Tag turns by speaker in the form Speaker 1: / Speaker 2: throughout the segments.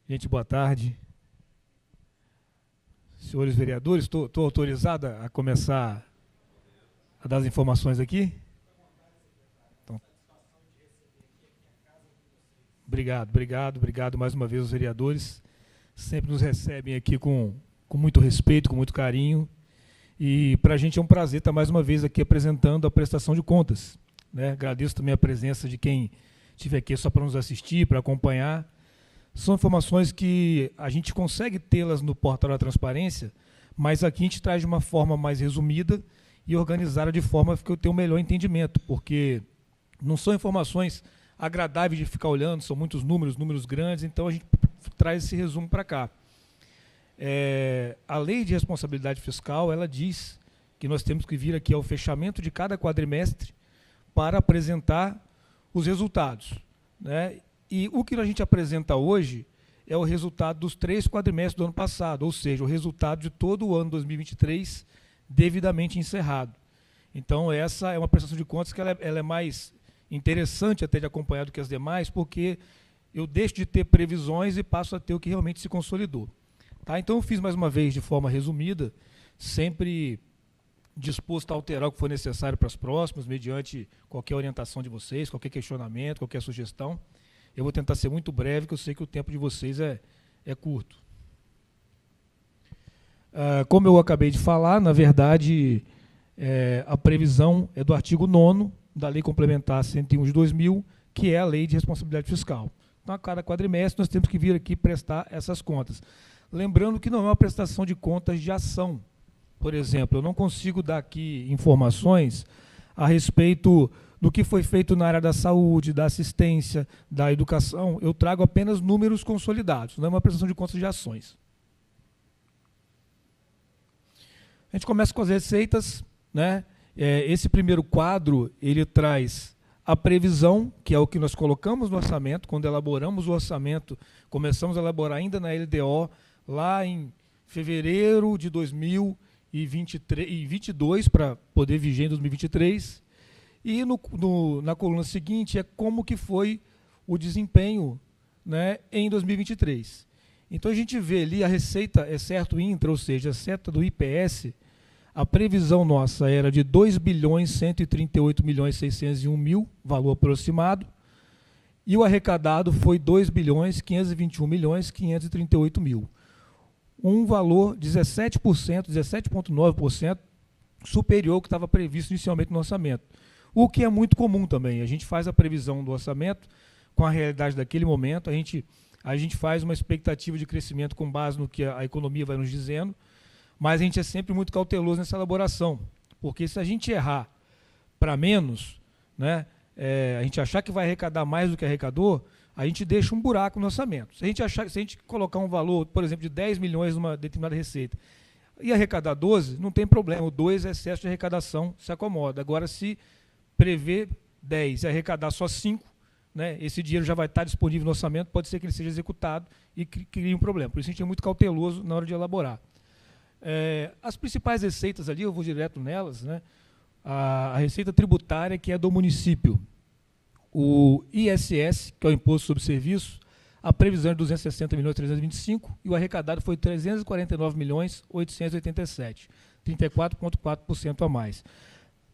Speaker 1: Gente, boa tarde. Senhores vereadores, estou autorizado a começar a dar as informações aqui? Então, obrigado mais uma vez aos vereadores. Sempre nos recebem aqui com muito respeito, com muito carinho. E para a gente é um prazer estar mais uma vez aqui apresentando a prestação de contas, né? Agradeço também a presença de quem estiver aqui só para nos assistir, para acompanhar. São informações que a gente consegue tê-las no portal da transparência, mas aqui a gente traz de uma forma mais resumida e organizada de forma que eu tenha um melhor entendimento, porque não são informações agradáveis de ficar olhando, são muitos números grandes, então a gente traz esse resumo para cá. A lei de responsabilidade fiscal, ela diz que nós temos que vir aqui ao fechamento de cada quadrimestre para apresentar os resultados, né? E o que a gente apresenta hoje é o resultado dos 3 quadrimestres do ano passado, ou seja, o resultado de todo o ano 2023 devidamente encerrado. Então, essa é uma prestação de contas que ela é mais interessante até de acompanhar do que as demais, porque eu deixo de ter previsões e passo a ter o que realmente se consolidou. Tá? Então, eu fiz mais uma vez de forma resumida, sempre disposto a alterar o que for necessário para as próximas, mediante qualquer orientação de vocês, qualquer questionamento, qualquer sugestão. Eu vou tentar ser muito breve, que eu sei que o tempo de vocês é curto. Como eu acabei de falar, na verdade, a previsão é do artigo 9º da Lei Complementar 101 de 2000, que é a Lei de Responsabilidade Fiscal. Então, a cada quadrimestre, nós temos que vir aqui prestar essas contas. Lembrando que não é uma prestação de contas de ação. Por exemplo, eu não consigo dar aqui informações a respeito do que foi feito na área da saúde, da assistência, da educação. Eu trago apenas números consolidados, não é uma prestação de contas de ações. A gente começa com as receitas, né? Esse primeiro quadro, ele traz a previsão, que é o que nós colocamos no orçamento, quando elaboramos o orçamento, começamos a elaborar ainda na LDO, lá em fevereiro de 2022, para poder viger em 2023, e na coluna seguinte é como que foi o desempenho, né, em 2023. Então a gente vê ali a receita, exceto intra, ou seja, exceto do IPS, a previsão nossa era de 2.138.601.000, valor aproximado, e o arrecadado foi 2.521.538.000. Um valor 17%, 17,9% superior ao que estava previsto inicialmente no orçamento. O que é muito comum também. A gente faz a previsão do orçamento com a realidade daquele momento, a gente faz uma expectativa de crescimento com base no que a economia vai nos dizendo, mas a gente é sempre muito cauteloso nessa elaboração, porque se a gente errar para menos, né, a gente achar que vai arrecadar mais do que arrecadou, a gente deixa um buraco no orçamento. Se a gente colocar um valor, por exemplo, de 10 milhões numa determinada receita, e arrecadar 12, não tem problema, o 2 é excesso de arrecadação, se acomoda. Agora, se prever 10 e arrecadar só 5, né, esse dinheiro já vai estar disponível no orçamento, pode ser que ele seja executado e crie um problema. Por isso a gente é muito cauteloso na hora de elaborar. As principais receitas ali, eu vou direto nelas, né, a receita tributária, que é do município, o ISS, que é o Imposto sobre Serviço, a previsão é de 260.325 e o arrecadado foi 349.887, 34,4% a mais.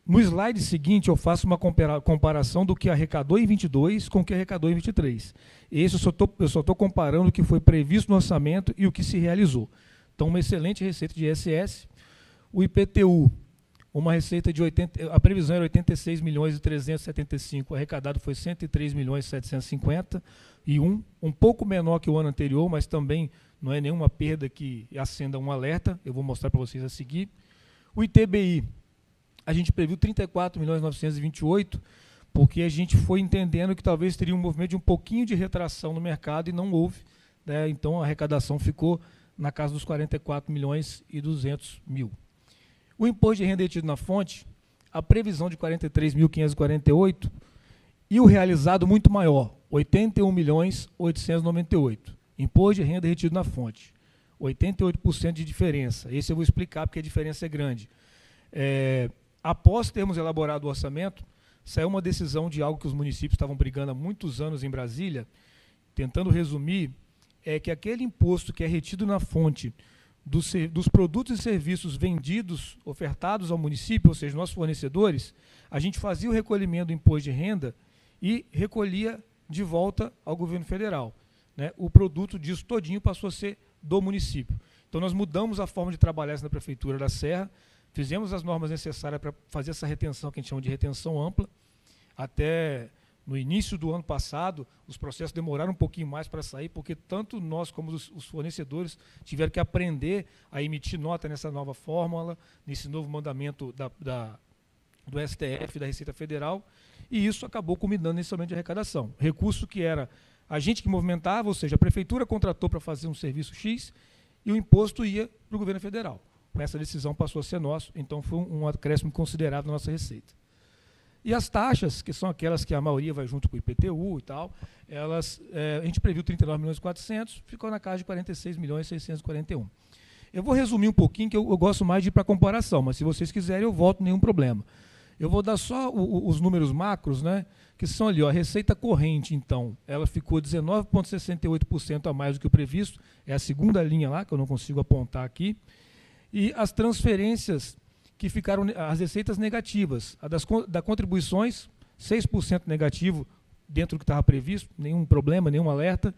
Speaker 1: No slide seguinte, eu faço uma comparação do que arrecadou em 22 com o que arrecadou em 23. Esse eu só estou comparando o que foi previsto no orçamento e o que se realizou. Então, uma excelente receita de ISS. O IPTU, uma receita de a previsão era 86.375, o arrecadado foi 103.750 e um pouco menor que o ano anterior, mas também não é nenhuma perda que acenda um alerta, eu vou mostrar para vocês a seguir. O ITBI, a gente previu 34.928, porque a gente foi entendendo que talvez teria um movimento de um pouquinho de retração no mercado e não houve, né? Então a arrecadação ficou na casa dos 44.200.000. O imposto de renda retido na fonte, a previsão de 43.548 e o realizado muito maior, 81.898. Imposto de renda retido na fonte, 88% de diferença. Esse eu vou explicar porque a diferença é grande. Após termos elaborado o orçamento, saiu uma decisão de algo que os municípios estavam brigando há muitos anos em Brasília, tentando resumir, é que aquele imposto que é retido na fonte dos produtos e serviços vendidos, ofertados ao município, ou seja, nossos fornecedores, a gente fazia o recolhimento do imposto de renda e recolhia de volta ao governo federal, né? O produto disso todinho passou a ser do município. Então, nós mudamos a forma de trabalhar isso na Prefeitura da Serra, fizemos as normas necessárias para fazer essa retenção, que a gente chama de retenção ampla. Até no início do ano passado, os processos demoraram um pouquinho mais para sair, porque tanto nós como os fornecedores tiveram que aprender a emitir nota nessa nova fórmula, nesse novo mandamento do STF, da Receita Federal, e isso acabou culminando nesse aumento de arrecadação. Recurso que era a gente que movimentava, ou seja, a Prefeitura contratou para fazer um serviço X e o imposto ia para o governo federal. Essa decisão passou a ser nosso, então foi um acréscimo considerável na nossa receita. E as taxas, que são aquelas que a maioria vai junto com o IPTU e tal, a gente previu 39.400.000, ficou na casa de 46.641.000. Eu vou resumir um pouquinho, que eu gosto mais de ir para a comparação, mas se vocês quiserem eu volto, nenhum problema. Eu vou dar só os números macros, né, que são ali, ó, a receita corrente, então, ela ficou 19,68% a mais do que o previsto, é a segunda linha lá, que eu não consigo apontar aqui, e as transferências que ficaram, as receitas negativas, das contribuições, 6% negativo dentro do que estava previsto, nenhum problema, nenhum alerta,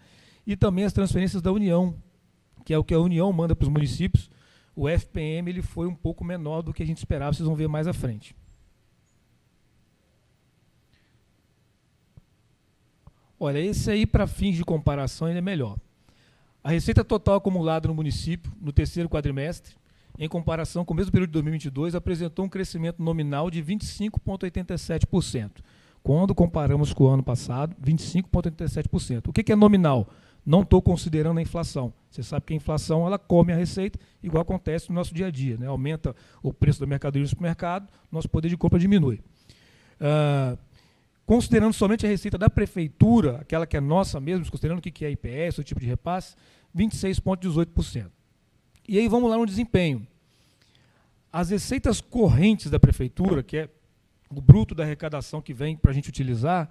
Speaker 1: e também as transferências da União, que é o que a União manda para os municípios. O FPM ele foi um pouco menor do que a gente esperava, vocês vão ver mais à frente. Olha, esse aí, para fins de comparação, ele é melhor. A receita total acumulada no município, no terceiro quadrimestre, em comparação com o mesmo período de 2022, apresentou um crescimento nominal de 25,87%. Quando comparamos com o ano passado, 25,87%. O que é nominal? Não estou considerando a inflação. Você sabe que a inflação ela come a receita, igual acontece no nosso dia a dia, né? Aumenta o preço da mercadoria no supermercado, nosso poder de compra diminui. Considerando somente a receita da prefeitura, aquela que é nossa mesmo, considerando o que é IPS, o tipo de repasse, 26,18%. E aí vamos lá no desempenho. As receitas correntes da prefeitura, que é o bruto da arrecadação que vem para a gente utilizar,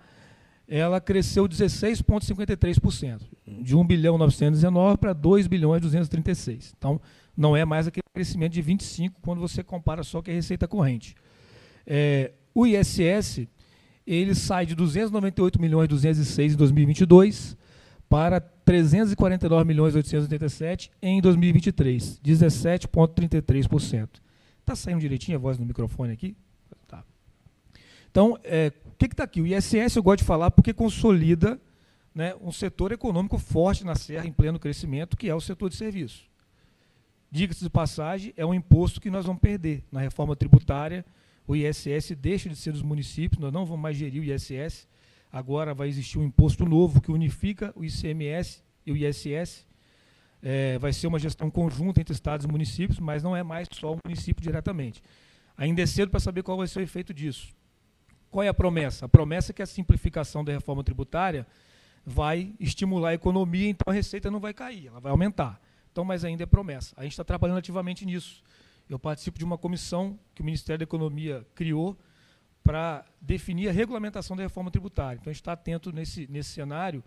Speaker 1: ela cresceu 16,53%, de 1.919 para 2.236. Então, não é mais aquele crescimento de 25% quando você compara só com a receita corrente. O ISS, ele sai de 298.206 em 2022 para 349.887 em 2023, 17,33%. Está saindo direitinho a voz no microfone aqui? Tá. Então, o que está aqui? O ISS eu gosto de falar porque consolida, né, um setor econômico forte na Serra, em pleno crescimento, que é o setor de serviço. Diga-se de passagem, é um imposto que nós vamos perder. Na reforma tributária, o ISS deixa de ser dos municípios, nós não vamos mais gerir o ISS, agora vai existir um imposto novo que unifica o ICMS e o ISS, vai ser uma gestão conjunta entre estados e municípios, mas não é mais só o município diretamente. Ainda é cedo para saber qual vai ser o efeito disso. Qual é a promessa? A promessa é que a simplificação da reforma tributária vai estimular a economia, então a receita não vai cair, ela vai aumentar. Então, mas ainda é promessa. A gente está trabalhando ativamente nisso. Eu participo de uma comissão que o Ministério da Economia criou para definir a regulamentação da reforma tributária. Então, a gente está atento nesse cenário,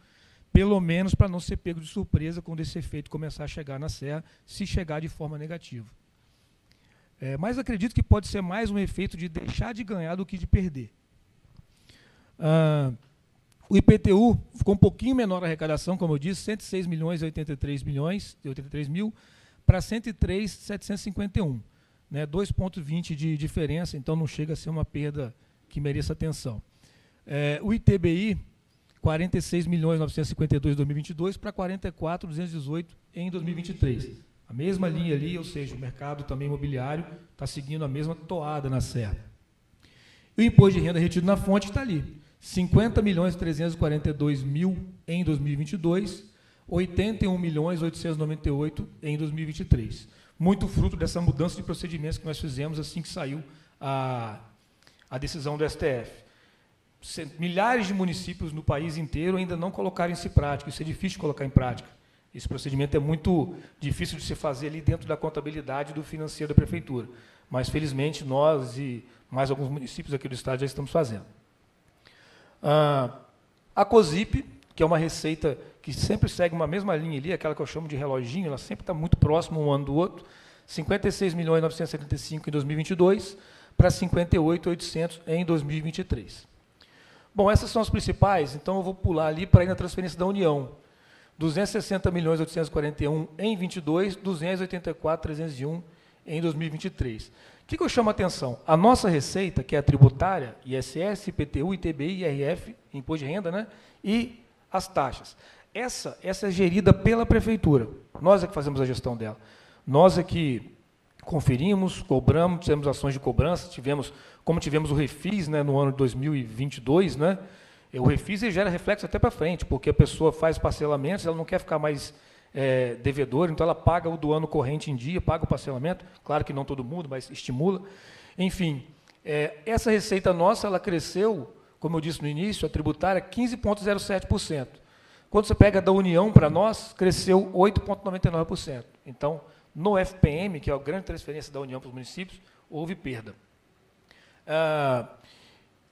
Speaker 1: pelo menos para não ser pego de surpresa quando esse efeito começar a chegar na Serra, se chegar de forma negativa. Mas acredito que pode ser mais um efeito de deixar de ganhar do que de perder. O IPTU ficou um pouquinho menor a arrecadação, como eu disse, 106.083.000 para 103.751, né, 2,20 de diferença, então não chega a ser uma perda que mereça atenção. O ITBI, 46.952 em 2022 para 44.218 em 2023. A mesma linha ali, ou seja, o mercado também imobiliário está seguindo a mesma toada na Serra. E o imposto de renda retido na fonte está ali, 50.342.000 em 2022, 81.898 em 2023. Muito fruto dessa mudança de procedimentos que nós fizemos assim que saiu a decisão do STF. Milhares de municípios no país inteiro ainda não colocaram isso em prática, isso é difícil de colocar em prática. Esse procedimento é muito difícil de se fazer ali dentro da contabilidade do financeiro da prefeitura. Mas, felizmente, nós e mais alguns municípios aqui do estado já estamos fazendo. A COSIP, que é uma receita que sempre segue uma mesma linha ali, aquela que eu chamo de reloginho, ela sempre está muito próxima um ano do outro, 56.975 em 2022 para 58.800 em 2023. Bom, essas são as principais, então eu vou pular ali para ir na transferência da União. 260.841 em 22, 284.301 em 2023. O que eu chamo a atenção? A nossa receita, que é a tributária, ISS, IPTU, ITBI, IRF, Imposto de Renda, né? E as taxas. Essa é gerida pela Prefeitura. Nós é que fazemos a gestão dela. Nós é que conferimos, cobramos, tivemos ações de cobrança, como tivemos o Refis, né, no ano de 2022, né? O Refis gera reflexo até para frente, porque a pessoa faz parcelamentos, ela não quer ficar mais devedora, então ela paga o do ano corrente em dia, paga o parcelamento, claro que não todo mundo, mas estimula. Enfim, essa receita nossa, ela cresceu, como eu disse no início, a tributária, 15,07%. Quando você pega da União para nós, cresceu 8,99%. Então, no FPM, que é a grande transferência da União para os municípios, houve perda.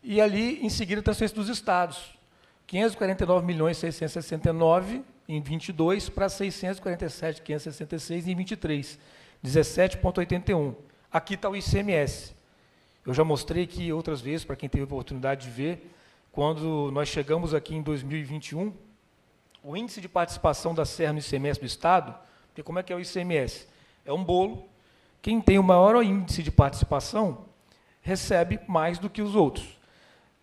Speaker 1: E ali, em seguida, a transferência dos estados. 549.669 em 22 para 647.566 em 23, 17,81. Aqui está o ICMS. Eu já mostrei aqui outras vezes, para quem teve a oportunidade de ver, quando nós chegamos aqui em 2021, o índice de participação da Serra no ICMS do Estado, porque como é que é o ICMS? É um bolo, quem tem o maior índice de participação recebe mais do que os outros.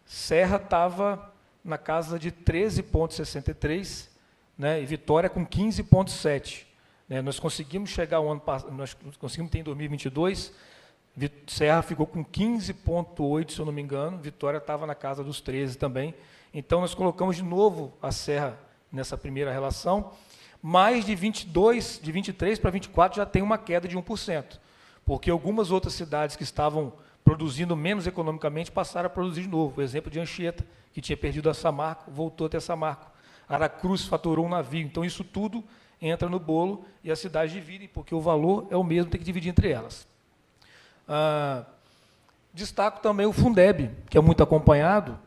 Speaker 1: Serra estava na casa de 13,63, né, e Vitória com 15,7. Né, nós conseguimos chegar ao ano passado, nós conseguimos ter em 2022, Serra ficou com 15,8, se eu não me engano, Vitória estava na casa dos 13 também. Então, nós colocamos de novo a Serra nessa primeira relação, mais de 23 para 24 já tem uma queda de 1%, porque algumas outras cidades que estavam produzindo menos economicamente passaram a produzir de novo. O exemplo de Anchieta, que tinha perdido a Samarco, voltou a ter Samarco. Aracruz faturou um navio. Então, isso tudo entra no bolo e as cidades dividem, porque o valor é o mesmo, tem que dividir entre elas. Destaco também o Fundeb, que é muito acompanhado,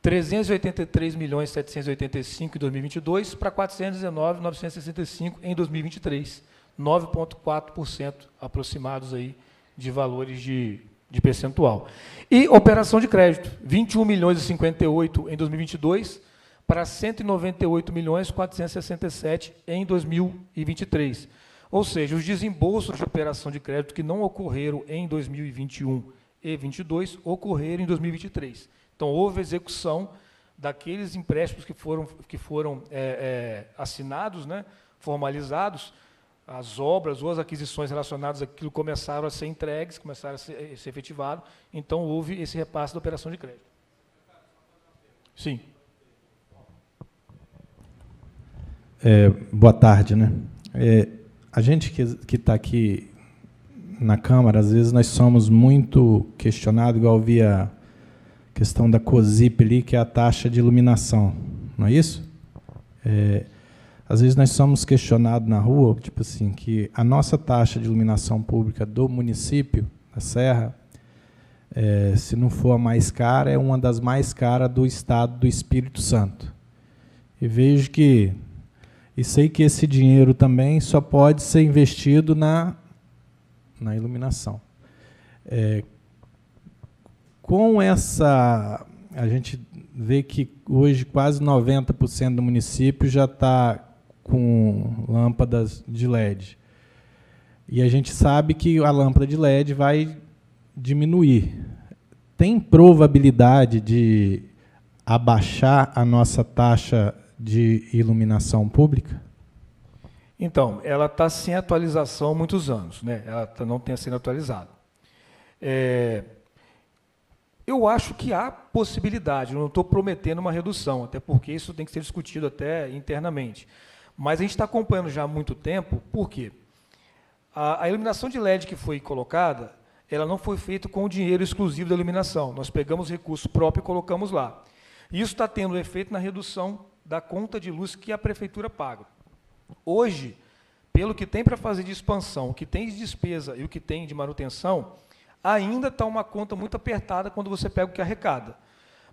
Speaker 1: 383.785 em 2022 para 419.965 em 2023, 9,4% aproximados aí de valores de percentual. E operação de crédito, 21.058 em 2022 para 198.467 em 2023. Ou seja, os desembolsos de operação de crédito que não ocorreram em 2021 e 2022 ocorreram em 2023. Então, houve execução daqueles empréstimos que foram assinados, né, formalizados, as obras ou as aquisições relacionadas àquilo começaram a ser entregues, começaram a ser efetivados, então houve esse repasse da operação de crédito. Sim.
Speaker 2: Boa tarde, né? A gente que está aqui na Câmara, às vezes nós somos muito questionados, igual via questão da COSIP ali, que é a taxa de iluminação, não é isso? Às vezes nós somos questionados na rua, tipo assim, que a nossa taxa de iluminação pública do município, da Serra, se não for a mais cara, é uma das mais caras do estado do Espírito Santo. E vejo que, e sei que esse dinheiro também só pode ser investido na iluminação. Com essa, a gente vê que hoje quase 90% do município já está com lâmpadas de LED. E a gente sabe que a lâmpada de LED vai diminuir. Tem probabilidade de abaixar a nossa taxa de iluminação pública?
Speaker 1: Então, ela está sem atualização há muitos anos, né? Ela não tem sido atualizada. Eu acho que há possibilidade, eu não estou prometendo uma redução, até porque isso tem que ser discutido até internamente. Mas a gente está acompanhando já há muito tempo, por quê? A iluminação de LED que foi colocada, ela não foi feita com o dinheiro exclusivo da iluminação. Nós pegamos recurso próprio e colocamos lá. Isso está tendo efeito na redução da conta de luz que a prefeitura paga. Hoje, pelo que tem para fazer de expansão, o que tem de despesa e o que tem de manutenção, ainda está uma conta muito apertada quando você pega o que arrecada.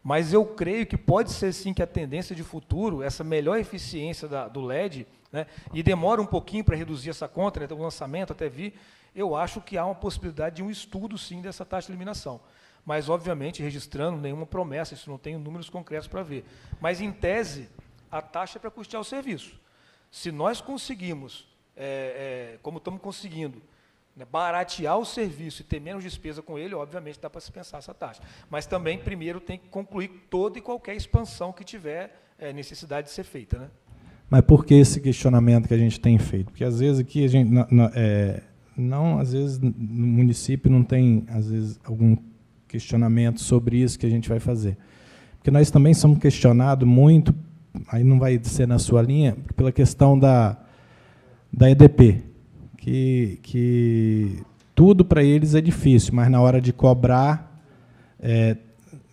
Speaker 1: Mas eu creio que pode ser sim que a tendência de futuro, essa melhor eficiência do LED, né, e demora um pouquinho para reduzir essa conta, né, o lançamento até vir, eu acho que há uma possibilidade de um estudo sim dessa taxa de eliminação. Mas, obviamente, registrando nenhuma promessa, isso não tem números concretos para ver. Mas, em tese, a taxa é para custear o serviço. Se nós conseguimos, como estamos conseguindo, né, baratear o serviço e ter menos despesa com ele, obviamente dá para se pensar essa taxa. Mas também, primeiro, tem que concluir toda e qualquer expansão que tiver necessidade de ser feita. Né?
Speaker 2: Mas por que esse questionamento que a gente tem feito? Porque, às vezes, aqui a gente às vezes, no município não tem, às vezes, algum questionamento sobre isso que a gente vai fazer. Porque nós também somos questionados muito, aí não vai ser na sua linha, pela questão da EDP, que tudo para eles é difícil, mas na hora de cobrar,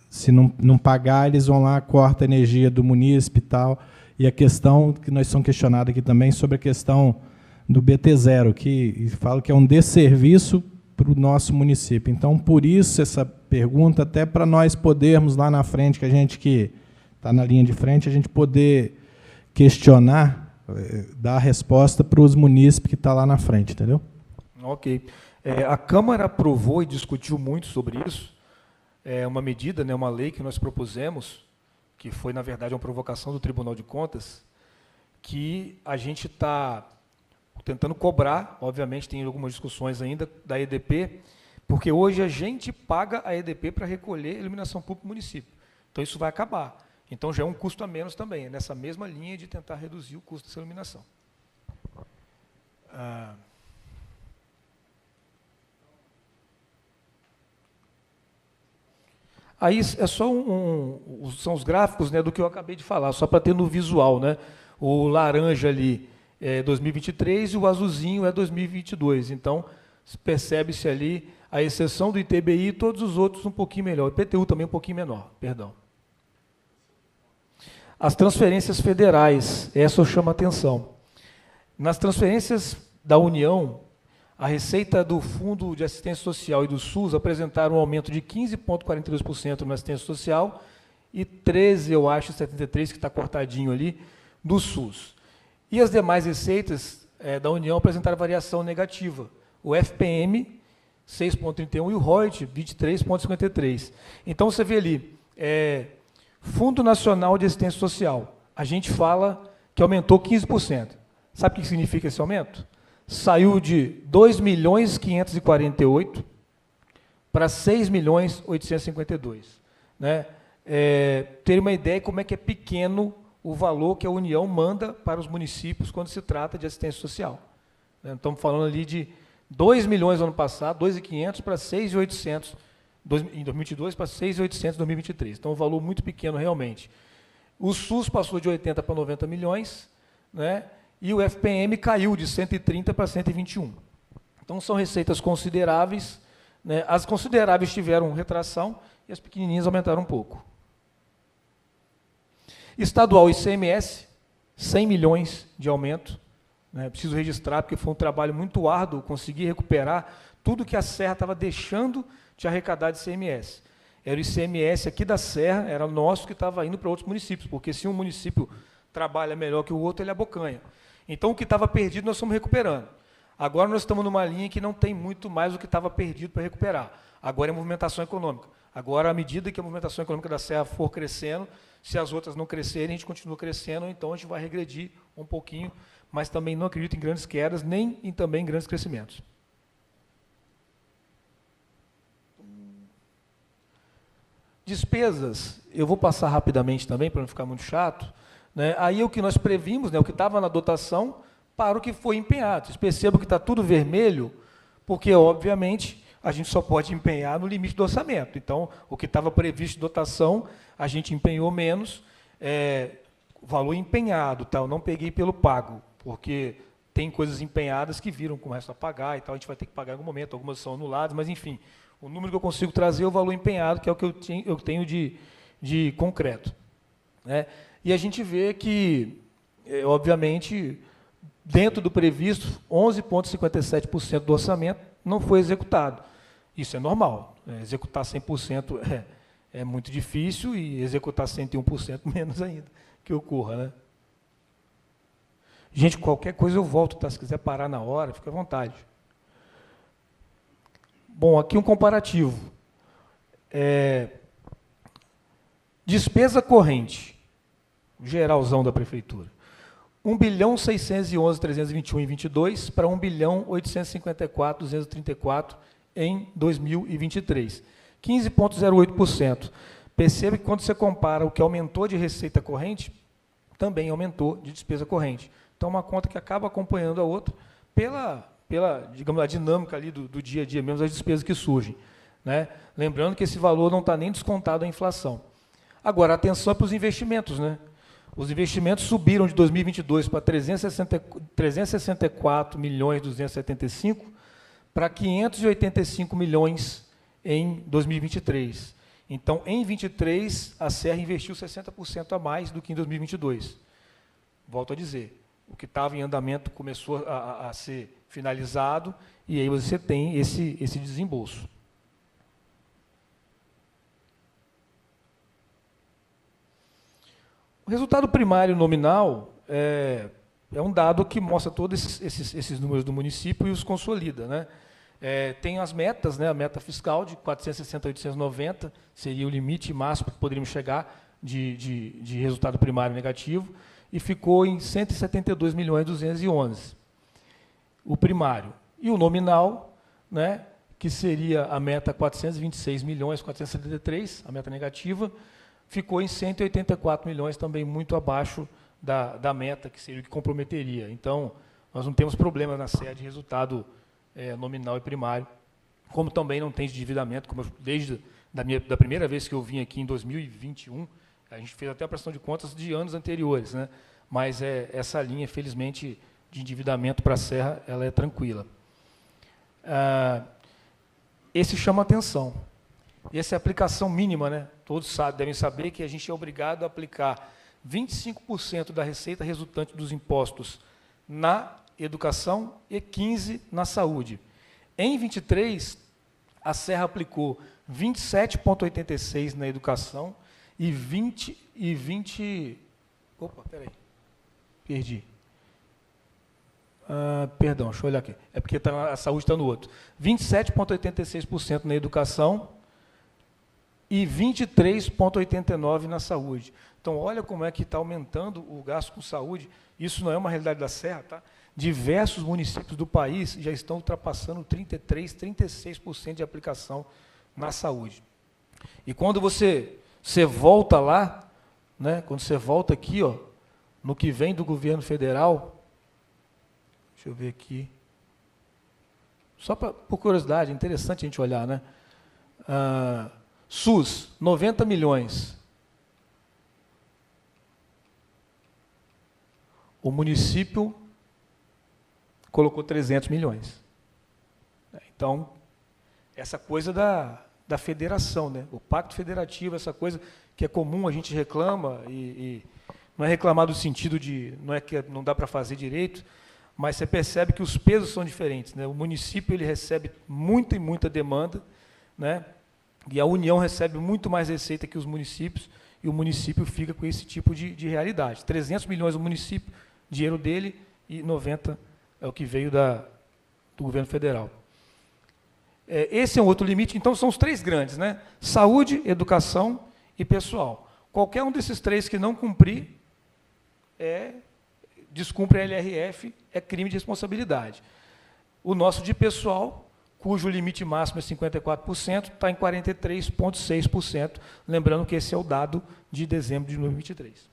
Speaker 2: se não pagar, eles vão lá, corta a energia do munícipe e tal. E a questão que nós somos questionados aqui também sobre a questão do BT0, que fala que é um desserviço para o nosso município. Então, por isso, essa pergunta, até para nós podermos, lá na frente, que a gente que está na linha de frente, a gente poder questionar, dar a resposta para os munícipes que estão lá na frente, entendeu?
Speaker 1: Ok. A Câmara aprovou e discutiu muito sobre isso. É uma medida, né, uma lei que nós propusemos, que foi, na verdade, uma provocação do Tribunal de Contas, que a gente está tentando cobrar, obviamente tem algumas discussões ainda, da EDP, porque hoje a gente paga a EDP para recolher a iluminação pública no município. Então, isso vai acabar. Então, já é um custo a menos também, nessa mesma linha de tentar reduzir o custo dessa iluminação. Aí é só são os gráficos, né, do que eu acabei de falar, só para ter no visual, né? O laranja ali é 2023 e o azulzinho é 2022. Então, percebe-se ali a exceção do ITBI e todos os outros um pouquinho melhor. O IPTU também um pouquinho menor, perdão. As transferências federais, essa eu chamo a atenção. Nas transferências da União, a receita do Fundo de Assistência Social e do SUS apresentaram um aumento de 15,42% na assistência social e 13, eu acho, 73, que está cortadinho ali, do SUS. E as demais receitas da União apresentaram variação negativa. O FPM, 6,31, e o ROIT, 23,53. Então, você vê ali, Fundo Nacional de Assistência Social, a gente fala que aumentou 15%. Sabe o que significa esse aumento? Saiu de 2.548 para 6.852. Né? Ter uma ideia de como é que é pequeno o valor que a União manda para os municípios quando se trata de assistência social. Né? Estamos falando ali de 2 milhões no ano passado, 2.500 para 6.800 em 2022 para 6.800 em 2023. Então, um valor muito pequeno realmente. O SUS passou de 80 para 90 milhões, né? E o FPM caiu de 130 para 121. Então, são receitas consideráveis. Né? As consideráveis tiveram retração e as pequenininhas aumentaram um pouco. Estadual ICMS, 100 milhões de aumento. Né? Preciso registrar, porque foi um trabalho muito árduo conseguir recuperar tudo que a Serra estava deixando de arrecadar de ICMS. Era o ICMS aqui da Serra, era nosso, que estava indo para outros municípios, porque se um município trabalha melhor que o outro, ele abocanha. Então, o que estava perdido, nós estamos recuperando. Agora, nós estamos numa linha que não tem muito mais do que estava perdido para recuperar. Agora é movimentação econômica. Agora, à medida que a movimentação econômica da Serra for crescendo, se as outras não crescerem, a gente continua crescendo, então a gente vai regredir um pouquinho, mas também não acredito em grandes quedas, nem também em grandes crescimentos. Despesas, eu vou passar rapidamente também, para não ficar muito chato. Né? Aí o que nós previmos, né, o que estava na dotação, para o que foi empenhado. Vocês percebam que está tudo vermelho, porque, obviamente, a gente só pode empenhar no limite do orçamento. Então, o que estava previsto de dotação, a gente empenhou menos, valor empenhado, tá? Eu não peguei pelo pago, porque tem coisas empenhadas que viram com o resto a pagar e tal, a gente vai ter que pagar em algum momento, algumas são anuladas, mas, enfim, o número que eu consigo trazer é o valor empenhado, que é o que eu tenho de concreto. Né? E a gente vê que, obviamente, dentro do previsto, 11,57% do orçamento não foi executado. Isso é normal. Executar 100% é muito difícil e executar 101% menos ainda que ocorra, né? Gente, qualquer coisa eu volto, tá? Se quiser parar na hora, fica à vontade. Bom, aqui um comparativo. Despesa corrente, geralzão da prefeitura. 1.611.321 em 22 para 1.854.234 em 2023. 15,08%. Perceba que quando você compara o que aumentou de receita corrente, também aumentou de despesa corrente. Então, uma conta que acaba acompanhando a outra pela digamos, a dinâmica ali do dia a dia, mesmo as despesas que surgem, né? Lembrando que esse valor não está nem descontado da inflação. Agora, atenção para os investimentos, né? Os investimentos subiram de 2022 para 364.275 para 585 milhões em 2023. Então, em 23, a Serra investiu 60% a mais do que em 2022. Volto a dizer, o que estava em andamento começou a ser finalizado, e aí você tem esse desembolso. O resultado primário nominal é um dado que mostra todos esses números do município e os consolida, né? Tem as metas, né? A meta fiscal de 460.890 seria o limite máximo que poderíamos chegar de resultado primário negativo, e ficou em 172.211, o primário. E o nominal, né, que seria a meta 426.473, a meta negativa, ficou em 184 milhões, também muito abaixo da meta, que seria o que comprometeria. Então, nós não temos problemas na série de resultado nominal e primário, como também não tem de endividamento, como desde da primeira vez que eu vim aqui em 2021, a gente fez até a prestação de contas de anos anteriores, né? Mas essa linha, felizmente, de endividamento para a Serra, ela é tranquila. Esse chama atenção. Essa é a aplicação mínima, né? Todos devem saber que a gente é obrigado a aplicar 25% da receita resultante dos impostos na educação e 15% na saúde. Em 23, a Serra aplicou 27,86% na educação e 20... Opa, peraí. Perdi. Perdão, deixa eu olhar aqui. É porque a saúde está no outro. 27,86% na educação e 23,89% na saúde. Então, olha como é que está aumentando o gasto com saúde. Isso não é uma realidade da Serra, tá? Diversos municípios do país já estão ultrapassando 33%, 36% de aplicação na saúde. E quando você volta lá, né, quando você volta aqui, ó, no que vem do governo federal, deixa eu ver aqui, só por curiosidade, é interessante a gente olhar, né? SUS, 90 milhões. O município colocou 300 milhões. Então, essa coisa da federação, né? O pacto federativo, essa coisa que é comum, a gente reclama, e não é reclamar do sentido de, não é que não dá para fazer direito, mas você percebe que os pesos são diferentes, né? O município ele recebe muita e muita demanda, né? E a União recebe muito mais receita que os municípios, e o município fica com esse tipo de realidade. 300 milhões do município, dinheiro dele, e 90 é o que veio do governo federal. Esse é um outro limite, então são os três grandes, né? Saúde, educação e pessoal. Qualquer um desses três que não cumprir, descumpre a LRF, é crime de responsabilidade. O nosso de pessoal, cujo limite máximo é 54%, está em 43,6%, lembrando que esse é o dado de dezembro de 2023.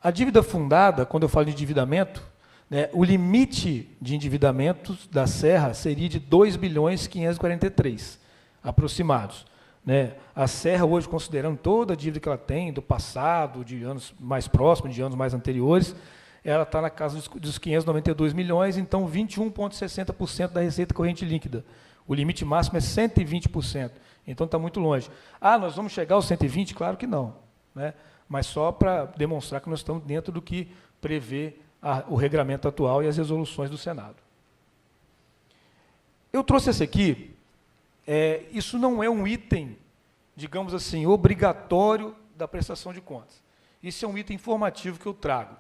Speaker 1: A dívida fundada, quando eu falo de endividamento, né, o limite de endividamento da Serra seria de 2.543 aproximados. Né? A Serra, hoje, considerando toda a dívida que ela tem, do passado, de anos mais próximos, de anos mais anteriores, ela está na casa dos 592 milhões, então 21,60% da receita corrente líquida. O limite máximo é 120%, então está muito longe. Nós vamos chegar aos 120%? Claro que não, né? Mas só para demonstrar que nós estamos dentro do que prevê o regramento atual e as resoluções do Senado. Eu trouxe esse aqui, isso não é um item, digamos assim, obrigatório da prestação de contas. Isso é um item informativo que eu trago.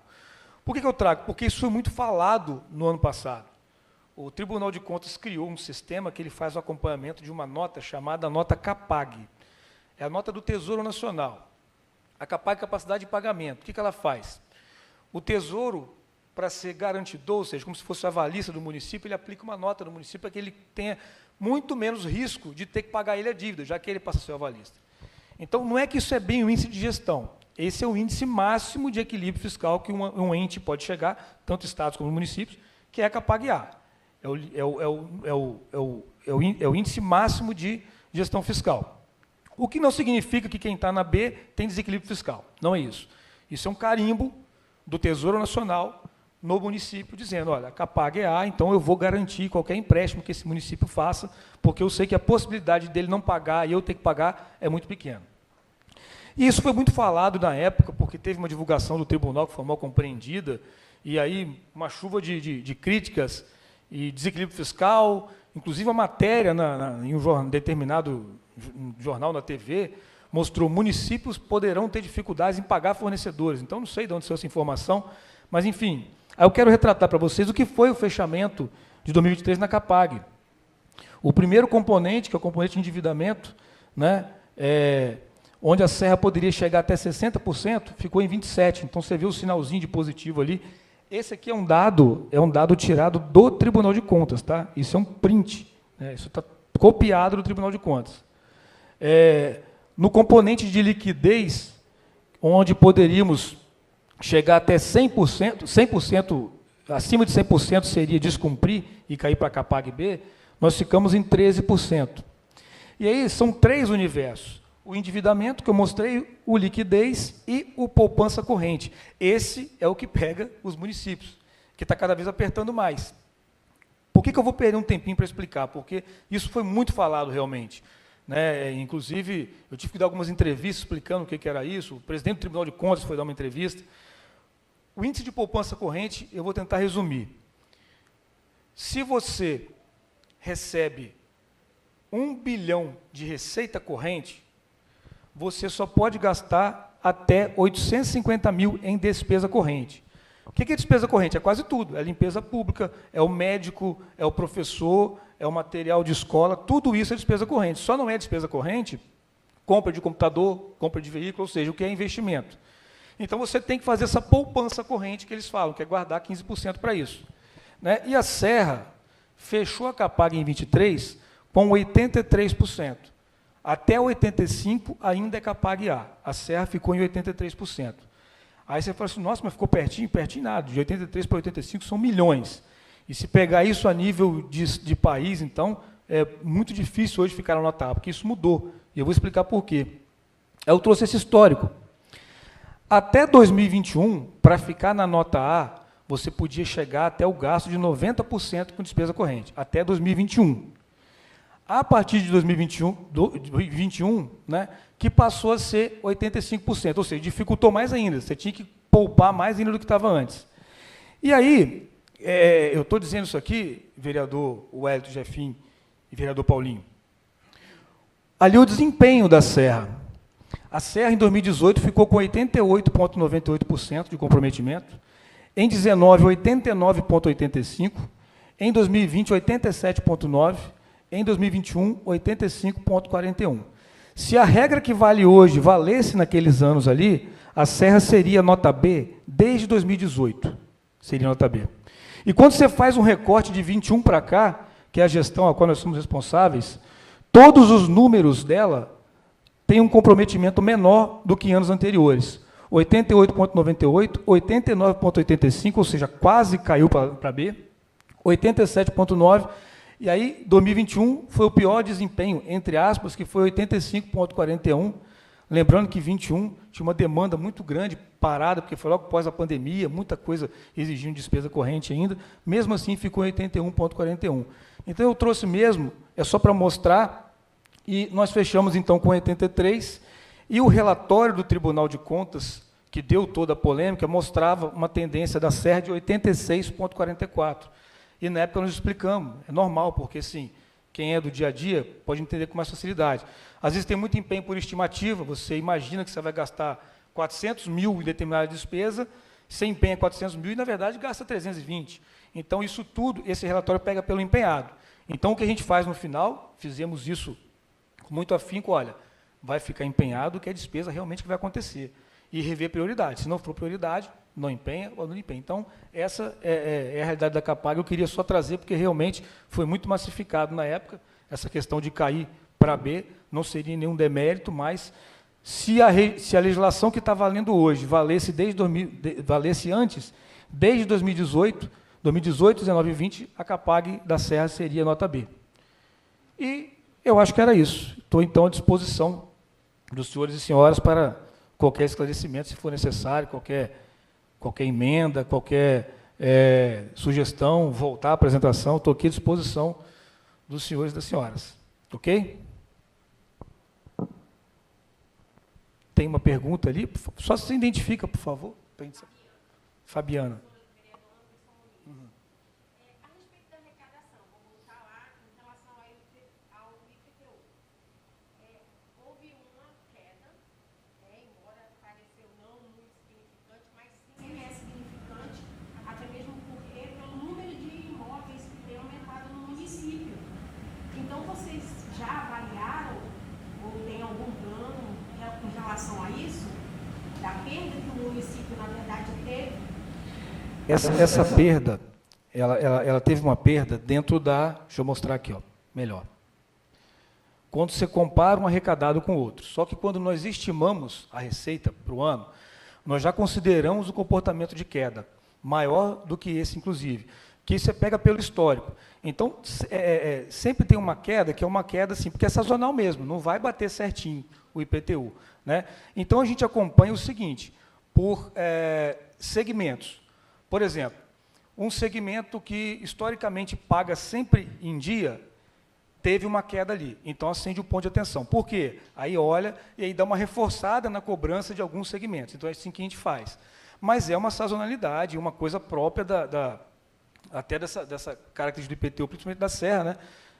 Speaker 1: Por que eu trago? Porque isso foi muito falado no ano passado. O Tribunal de Contas criou um sistema que ele faz o acompanhamento de uma nota chamada nota CAPAG. É a nota do Tesouro Nacional. A CAPAG é capacidade de pagamento. O que ela faz? O Tesouro, para ser garantidor, ou seja, como se fosse o avalista do município, ele aplica uma nota no município para que ele tenha muito menos risco de ter que pagar ele a dívida, já que ele passa a ser o avalista. Então, não é que isso é bem o índice de gestão. Esse é o índice máximo de equilíbrio fiscal que um ente pode chegar, tanto estados como municípios, que é a CAPAG-A. É o índice máximo de gestão fiscal. O que não significa que quem está na B tem desequilíbrio fiscal. Não é isso. Isso é um carimbo do Tesouro Nacional no município, dizendo, olha, a CAPAG é A, então eu vou garantir qualquer empréstimo que esse município faça, porque eu sei que a possibilidade dele não pagar e eu ter que pagar é muito pequena. E isso foi muito falado na época, porque teve uma divulgação do tribunal que foi mal compreendida, e aí uma chuva de críticas e desequilíbrio fiscal, inclusive a matéria em um determinado jornal na TV, mostrou municípios poderão ter dificuldades em pagar fornecedores. Então, não sei de onde saiu essa informação, mas, enfim, aí eu quero retratar para vocês o que foi o fechamento de 2023 na CAPAG. O primeiro componente, que é o componente de endividamento, né, onde a Serra poderia chegar até 60%, ficou em 27%. Então, você vê o sinalzinho de positivo ali. Esse aqui é um dado tirado do Tribunal de Contas, tá? Isso é um print, né? Isso está copiado do Tribunal de Contas. No componente de liquidez, onde poderíamos chegar até 100%, acima de 100% seria descumprir e cair para a CAPAG-B, nós ficamos em 13%. E aí são 3 universos. O endividamento, que eu mostrei, o liquidez e o poupança corrente. Esse é o que pega os municípios, que está cada vez apertando mais. Por que eu vou perder um tempinho para explicar? Porque isso foi muito falado realmente. Né? Inclusive, eu tive que dar algumas entrevistas explicando o que era isso. O presidente do Tribunal de Contas foi dar uma entrevista. O índice de poupança corrente, eu vou tentar resumir. Se você recebe 1 bilhão de receita corrente, você só pode gastar até 850 mil em despesa corrente. O que é despesa corrente? É quase tudo. É limpeza pública, é o médico, é o professor, é o material de escola, tudo isso é despesa corrente. Só não é despesa corrente compra de computador, compra de veículo, ou seja, o que é investimento. Então, você tem que fazer essa poupança corrente que eles falam, que é guardar 15% para isso. Né? E a Serra fechou a CAPAG em 23 com 83%. Até 85% ainda é CAPAG-A. A Serra ficou em 83%. Aí você fala assim, nossa, mas ficou pertinho? Pertinho nada. De 83 para 85 são milhões. E se pegar isso a nível de país, então, é muito difícil hoje ficar na nota A, porque isso mudou. E eu vou explicar por quê. Eu trouxe esse histórico. Até 2021, para ficar na nota A, você podia chegar até o gasto de 90% com despesa corrente, até 2021. A partir de 2021, né, que passou a ser 85%, ou seja, dificultou mais ainda, você tinha que poupar mais ainda do que estava antes. E aí, eu estou dizendo isso aqui, vereador Wellington Jefim e vereador Paulinho, ali o desempenho da Serra. A Serra, em 2018, ficou com 88,98% de comprometimento, em 2019, 89,85%, em 2020, 87,9%, em 2021, 85,41%. Se a regra que vale hoje valesse naqueles anos ali, a Serra seria nota B desde 2018. Seria nota B. E quando você faz um recorte de 21 para cá, que é a gestão a qual nós somos responsáveis, todos os números dela têm um comprometimento menor do que em anos anteriores. 88,98%, 89,85%, ou seja, quase caiu para B, 87,9%, e aí, 2021 foi o pior desempenho, entre aspas, que foi 85,41%. Lembrando que 21 tinha uma demanda muito grande, parada, porque foi logo após a pandemia, muita coisa exigindo despesa corrente ainda. Mesmo assim, ficou em 81,41%. Então, eu trouxe mesmo, é só para mostrar, e nós fechamos, então, com 83%, e o relatório do Tribunal de Contas, que deu toda a polêmica, mostrava uma tendência da Serra de 86,44%. E na época nós explicamos, é normal, porque assim, quem é do dia a dia pode entender com mais facilidade. Às vezes tem muito empenho por estimativa, você imagina que você vai gastar 400 mil em determinada despesa, você empenha 400 mil e, na verdade, gasta 320. Então, isso tudo, esse relatório pega pelo empenhado. Então, o que a gente faz no final, fizemos isso com muito afinco, olha, vai ficar empenhado que é a despesa realmente que vai acontecer. E rever prioridade. Se não for prioridade, não empenha ou não empenha. Então, essa é a realidade da Capag. Eu queria só trazer, porque realmente foi muito massificado na época, essa questão de cair para B, não seria nenhum demérito, mas se a legislação que está valendo hoje valesse antes, desde 2018, 19 e 20, a Capag da Serra seria nota B. E eu acho que era isso. Estou, então, à disposição dos senhores e senhoras para qualquer esclarecimento, se for necessário, qualquer emenda, qualquer sugestão, voltar à apresentação, estou aqui à disposição dos senhores e das senhoras. Ok? Tem uma pergunta ali? Só se identifica, por favor. Fabiana. Essa perda, ela teve uma perda dentro da... Deixa eu mostrar aqui, ó, melhor. Quando você compara um arrecadado com outro. Só que quando nós estimamos a receita para o ano, nós já consideramos o comportamento de queda, maior do que esse, inclusive, que você pega pelo histórico. Então, sempre tem uma queda, que é uma queda assim, porque é sazonal mesmo, não vai bater certinho o IPTU. Né? Então, a gente acompanha o seguinte, por segmentos. Por exemplo, um segmento que historicamente paga sempre em dia, teve uma queda ali. Então, acende o ponto de atenção. Por quê? Aí olha e aí dá uma reforçada na cobrança de alguns segmentos. Então, é assim que a gente faz. Mas é uma sazonalidade, uma coisa própria até dessa característica do IPTU, principalmente da Serra.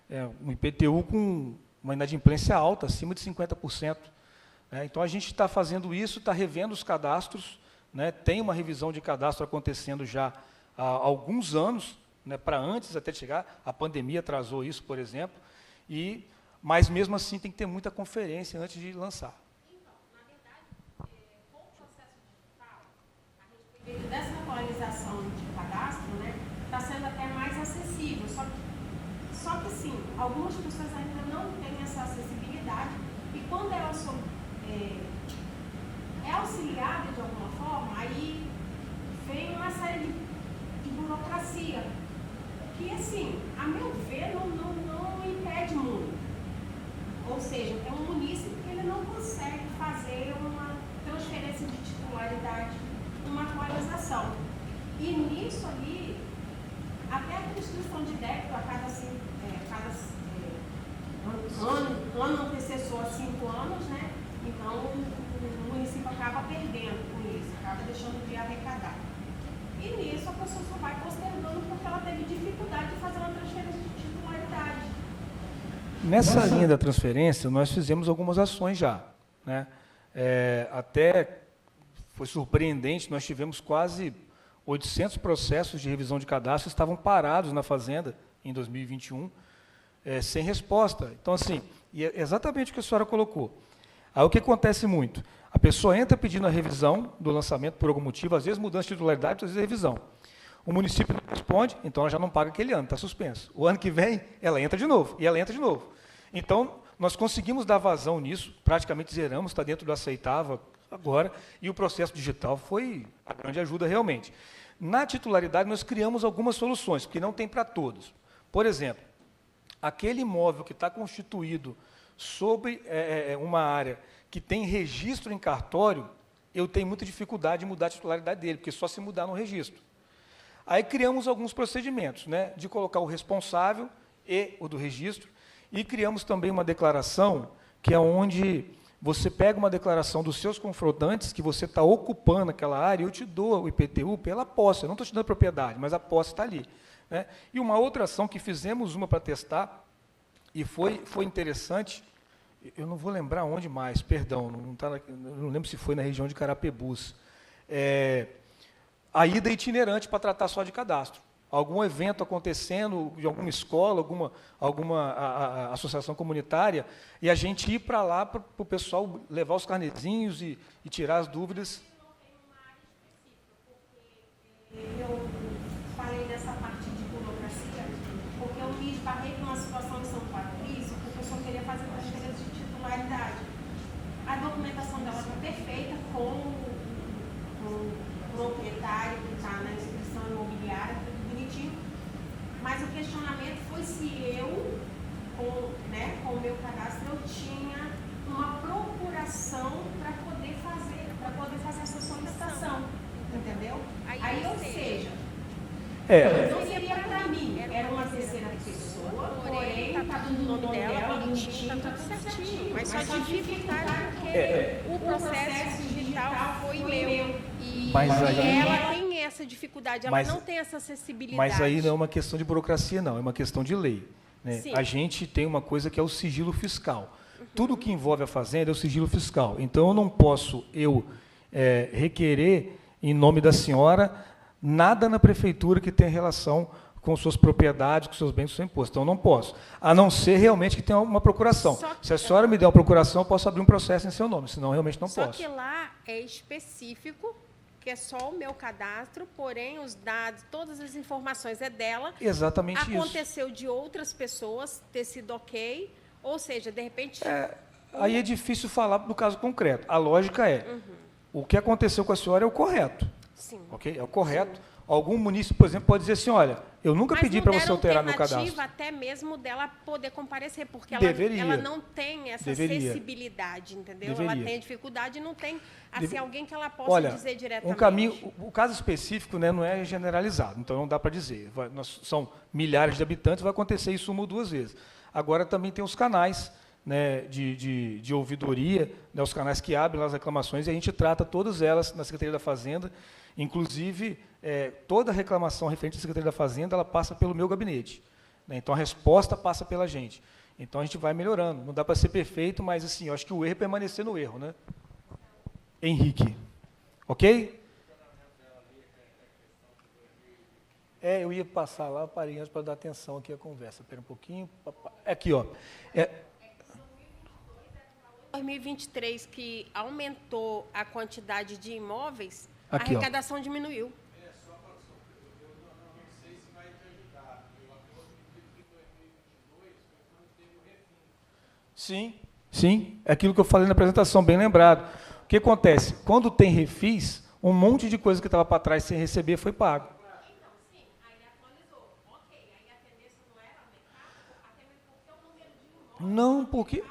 Speaker 1: Né? Um IPTU com uma inadimplência alta, acima de 50%. Né? Então, a gente está fazendo isso, está revendo os cadastros. Né, tem uma revisão de cadastro acontecendo já há alguns anos, né, para antes até de chegar, a pandemia atrasou isso, por exemplo, mas mesmo assim tem que ter muita conferência antes de lançar.
Speaker 3: Então, na verdade, com o processo digital, a respeito dessa atualização de cadastro, né, está sendo até mais acessível, só que sim, algumas pessoas ainda não têm essa acessibilidade, e quando elas são auxiliada de alguma forma, aí vem uma série de burocracia, que, assim, a meu ver, não impede muito. Ou seja, é um munícipe que ele não consegue fazer uma transferência de titularidade, uma atualização. E nisso ali, até a prescrição de débito a cada ano antecessor a 5 anos, né? Então, o município acaba perdendo com isso, acaba deixando de arrecadar. E nisso a pessoa só vai postergando porque ela teve dificuldade de fazer uma transferência de titularidade.
Speaker 1: Nessa linha da transferência, nós fizemos algumas ações já. Né? Até foi surpreendente, nós tivemos quase 800 processos de revisão de cadastro que estavam parados na Fazenda em 2021, sem resposta. Então, assim, e é exatamente o que a senhora colocou. Aí o que acontece muito? A pessoa entra pedindo a revisão do lançamento por algum motivo, às vezes mudança de titularidade, às vezes revisão. O município não responde, então ela já não paga aquele ano, está suspenso. O ano que vem, ela entra de novo, e ela entra de novo. Então, nós conseguimos dar vazão nisso, praticamente zeramos, está dentro do aceitável agora, e o processo digital foi a grande ajuda realmente. Na titularidade, nós criamos algumas soluções, porque não tem para todos. Por exemplo, aquele imóvel que está constituído sobre uma área que tem registro em cartório, eu tenho muita dificuldade de mudar a titularidade dele, porque só se mudar no registro. Aí criamos alguns procedimentos, né, de colocar o responsável e o do registro, e criamos também uma declaração, que é onde você pega uma declaração dos seus confrontantes, que você está ocupando aquela área, e eu te dou o IPTU pela posse, eu não estou te dando propriedade, mas a posse está ali. Né? E uma outra ação que fizemos, uma para testar, E foi interessante, eu não vou lembrar onde mais, perdão, eu não lembro se foi na região de Carapebus. A ida itinerante para tratar só de cadastro. Algum evento acontecendo, de alguma escola, alguma associação comunitária, e a gente ir para lá para o pessoal levar os carnezinhos e tirar as dúvidas.
Speaker 3: Eu falei dessa parte de burocracia, porque eu me esbarrei com uma situação em São Patrício, que o pessoal queria fazer carteiras de titularidade. A documentação dela está perfeita com o proprietário que está na inscrição imobiliária, tudo bonitinho, mas o questionamento foi se eu, com o meu cadastro, eu tinha uma procuração para poder fazer essa solicitação, entendeu? Aí, ou seja, não seria para mim, era uma terceira pessoa, porém está tudo no nome dela, bonitinho, está tudo certinho.
Speaker 4: Mas só dificuldade porque o processo digital foi meu. E ela tem essa dificuldade, ela não tem essa acessibilidade.
Speaker 1: Mas aí não é uma questão de burocracia, não, é uma questão de lei. Né?
Speaker 4: Sim.
Speaker 1: A gente tem uma coisa que é o sigilo fiscal. Tudo que envolve a fazenda é o sigilo fiscal. Então, eu não posso requerer, em nome da senhora, nada na prefeitura que tenha relação com suas propriedades, com seus bens, com seu imposto. Então, eu não posso. A não ser realmente que tenha uma procuração. Se a senhora me der uma procuração, eu posso abrir um processo em seu nome, senão realmente não posso.
Speaker 4: Só que lá é específico, que é só o meu cadastro, porém os dados, todas as informações é dela.
Speaker 1: Exatamente isso.
Speaker 4: Aconteceu de outras pessoas ter sido ok, ou seja, de repente...
Speaker 1: Aí é difícil falar do caso concreto. A lógica é, o que aconteceu com a senhora é o correto.
Speaker 4: Sim.
Speaker 1: Okay? É o correto. Sim. Algum munícipe, por exemplo, pode dizer assim, olha, eu nunca pedi para você alterar meu cadastro.
Speaker 4: Até mesmo dela poder comparecer, porque ela não tem essa acessibilidade, entendeu? Ela tem dificuldade e não tem alguém que ela possa dizer diretamente.
Speaker 1: O caso específico, né, não é generalizado, então não dá para dizer. São milhares de habitantes, vai acontecer isso uma ou duas vezes. Agora também tem os canais, né, de ouvidoria, né, os canais que abrem as reclamações, e a gente trata todas elas na Secretaria da Fazenda. Inclusive, toda reclamação referente à Secretaria da Fazenda, ela passa pelo meu gabinete. Né? Então, a resposta passa pela gente. Então, a gente vai melhorando. Não dá para ser perfeito, mas, assim, eu acho que o erro é permanecer no erro. Né? Henrique. Ok? Eu ia passar lá, parei antes para dar atenção aqui à conversa. Espera um pouquinho. Aqui, ó.
Speaker 4: 2023, que aumentou a quantidade de imóveis,
Speaker 1: aqui,
Speaker 4: a arrecadação diminuiu.
Speaker 2: Não sei se vai te ajudar. Eu acredito que em 2022 foi quando teve o refis.
Speaker 1: Sim, é aquilo que eu falei na apresentação, bem lembrado. O que acontece? Quando tem refis, um monte de coisa que estava para trás sem receber foi pago.
Speaker 3: Então, sim, aí atualizou. Ok, aí a tendência não era aumentar, até mesmo porque o número de imóveis...
Speaker 1: Não, porque...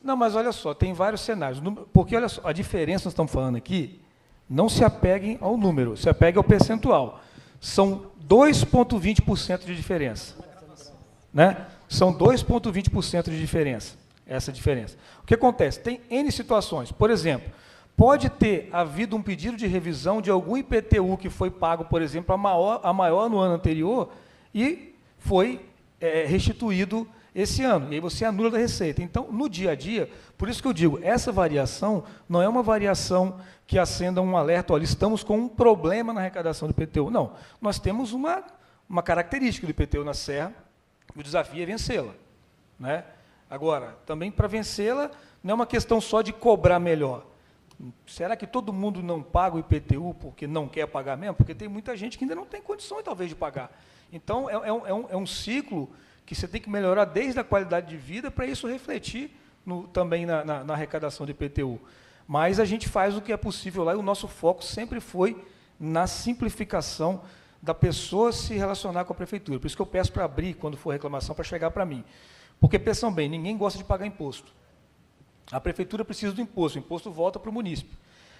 Speaker 1: Não, mas olha só, tem vários cenários. Porque, olha só, a diferença que nós estamos falando aqui, não se apeguem ao número, se apeguem ao percentual. São 2,20% de diferença. Né? São 2,20% de diferença, essa diferença. O que acontece? Tem N situações. Por exemplo, pode ter havido um pedido de revisão de algum IPTU que foi pago, por exemplo, a maior no ano anterior e foi restituído esse ano, e aí você anula da receita. Então, no dia a dia, por isso que eu digo, essa variação não é uma variação que acenda um alerta, olha, estamos com um problema na arrecadação do IPTU. Não, nós temos uma característica do IPTU na Serra, o desafio é vencê-la. Né? Agora, também para vencê-la, não é uma questão só de cobrar melhor. Será que todo mundo não paga o IPTU porque não quer pagar mesmo? Porque tem muita gente que ainda não tem condições, talvez, de pagar. Então, é um ciclo que você tem que melhorar desde a qualidade de vida para isso refletir também na arrecadação do IPTU. Mas a gente faz o que é possível lá e o nosso foco sempre foi na simplificação da pessoa se relacionar com a prefeitura. Por isso que eu peço para abrir, quando for reclamação, para chegar para mim. Porque, pensam bem, ninguém gosta de pagar imposto. A prefeitura precisa do imposto, o imposto volta para o munícipe.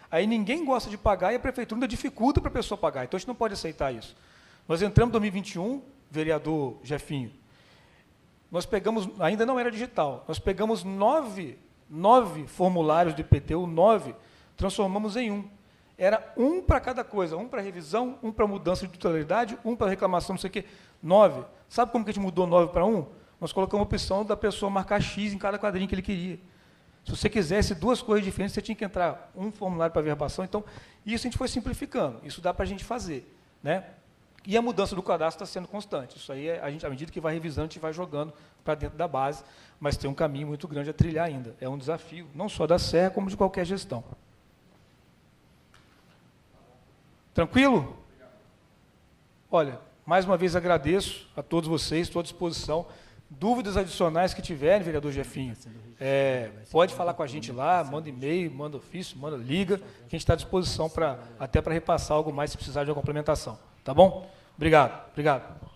Speaker 1: Aí ninguém gosta de pagar e a prefeitura ainda dificulta para a pessoa pagar. Então, a gente não pode aceitar isso. Nós entramos em 2021, vereador Jefinho, nós pegamos, ainda não era digital, nós pegamos nove formulários do IPTU, 9, transformamos em um. Era um para cada coisa, um para revisão, um para mudança de titularidade, um para reclamação, não sei o quê, 9. Sabe como que a gente mudou 9 para 1? nós colocamos a opção da pessoa marcar X em cada quadrinho que ele queria. Se você quisesse 2 coisas diferentes, você tinha que entrar um formulário para verbação. Então, isso a gente foi simplificando. Isso dá para a gente fazer, né? E a mudança do cadastro está sendo constante. Isso aí, à medida que vai revisando, a gente vai jogando para dentro da base, mas tem um caminho muito grande a trilhar ainda. É um desafio, não só da Serra, como de qualquer gestão. Tranquilo? Olha, mais uma vez agradeço a todos vocês, estou à disposição. Dúvidas adicionais que tiverem, vereador Jefinho, pode falar com a gente lá, manda e-mail, manda ofício, manda liga, que a gente está à disposição até para repassar algo mais se precisar de uma complementação. Tá bom? Obrigado.